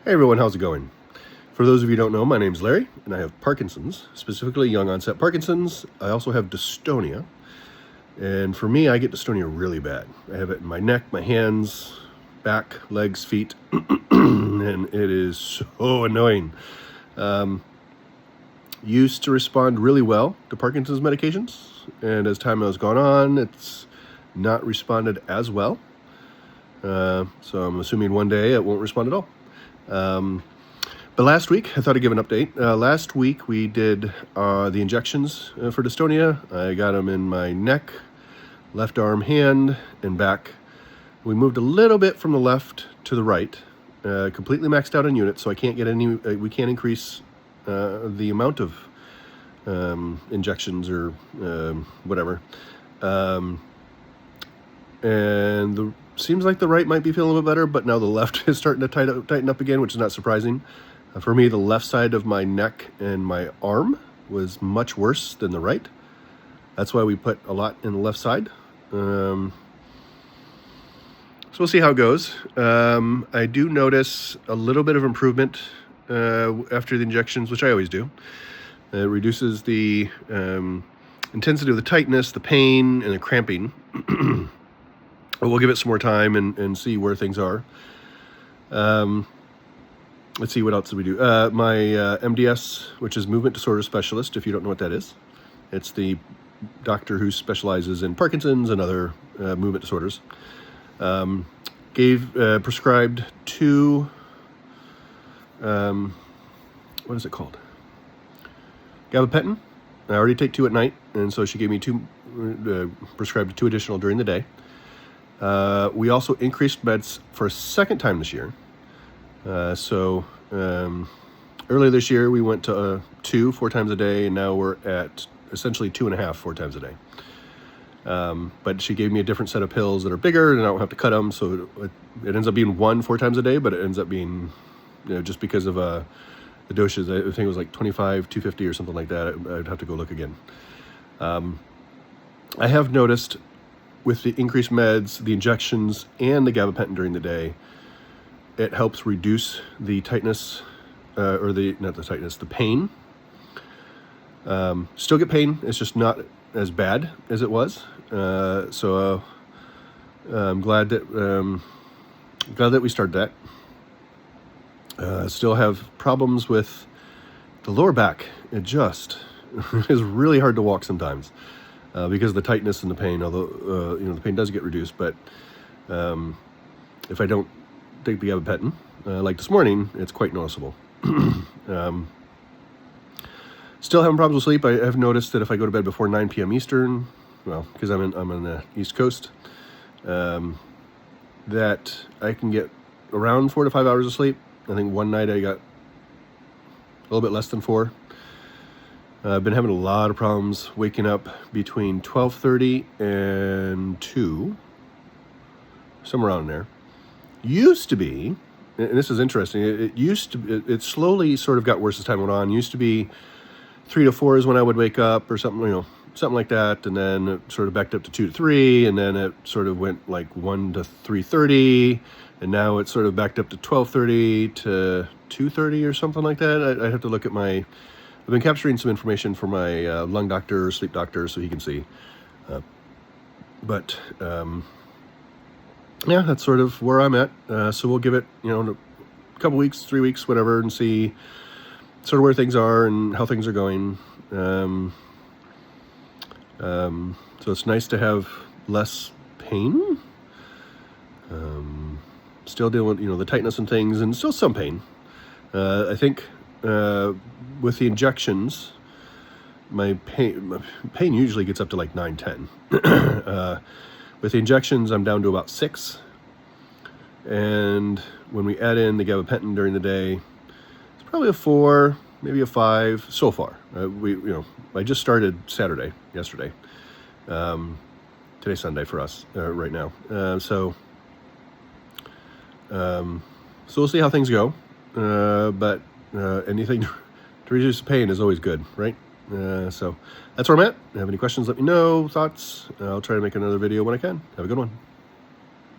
Hey everyone, how's it going? For those of you who don't know, my name's Larry, and I have Parkinson's, specifically young onset Parkinson's. I also have dystonia, and for me, I get dystonia really bad. I have it in my neck, my hands, back, legs, feet, and it is so annoying. Used to respond really well to Parkinson's medications, and as time has gone on, it's not responded as well. So I'm assuming one day it won't respond at all. But last week, I thought I'd give an update. Last week, we did the injections for dystonia. I got them in my neck, left arm, hand, and back. We moved a little bit from the left to the right, completely maxed out on units, so I can't get any, we can't increase the amount of injections or whatever. And seems like the right might be feeling a little bit better, but now the left is starting to tighten up again, which is not surprising. For me, the left side of my neck and my arm was much worse than the right. That's why we put a lot in the left side. So we'll see how it goes. I do notice a little bit of improvement after the injections, which I always do. It reduces the intensity of the tightness, the pain, and the cramping. We'll give it some more time and see where things are. Let's see, what else did we do? My MDS, which is Movement Disorder Specialist, if you don't know what that is. It's the doctor who specializes in Parkinson's and other movement disorders. Prescribed two, what is it called? Gabapentin. I already take 2 at night, and so she gave me prescribed 2 additional during the day. We also increased meds for a second time this year. Earlier this year, we went to 2 4 times a day, and now we're at essentially 2.5 4 times a day. But she gave me a different set of pills that are bigger, and I don't have to cut them, so it ends up being 1 4 times a day, but it ends up being, just because of the doses, I think it was like 25, 250 or something like that. I'd have to go look again. I have noticed with the increased meds, the injections, and the gabapentin during the day, it helps reduce the tightness, the pain. Still get pain, it's just not as bad as it was. So I'm glad that we started that. Still have problems with the lower back. It just is really hard to walk sometimes. Because of the tightness and the pain, although the pain does get reduced. But if I don't take the gabapentin, like this morning, it's quite noticeable. Still having problems with sleep. I have noticed that if I go to bed before 9 p.m. Eastern, well, because I'm on the East Coast, that I can get around 4 to 5 hours of sleep. I think one night I got a little bit less than 4. I've been having a lot of problems waking up between 12:30 and 2, somewhere around there. Used to be, and this is interesting, it slowly sort of got worse as time went on. Used to be 3 to 4 is when I would wake up or something, something like that, and then it sort of backed up to 2 to 3, and then it sort of went like 1 to 3:30, and now it's sort of backed up to 12:30 to 2:30 or something like that. I'd have to look at I've been capturing some information for my lung doctor, sleep doctor, so he can see. Yeah, that's sort of where I'm at. So we'll give it, a couple weeks, 3 weeks, whatever, and see sort of where things are and how things are going. So it's nice to have less pain. Still dealing with, the tightness and things, and still some pain. I think with the injections, my pain usually gets up to like 9, 10. With the injections, I'm down to about 6. And when we add in the gabapentin during the day, it's probably a 4, maybe a 5 so far. I just started yesterday. Today's Sunday for us right now. So we'll see how things go. But anything to reduce pain is always good, right? So that's where I'm at. If you have any questions, let me know, thoughts. I'll try to make another video when I can. Have a good one.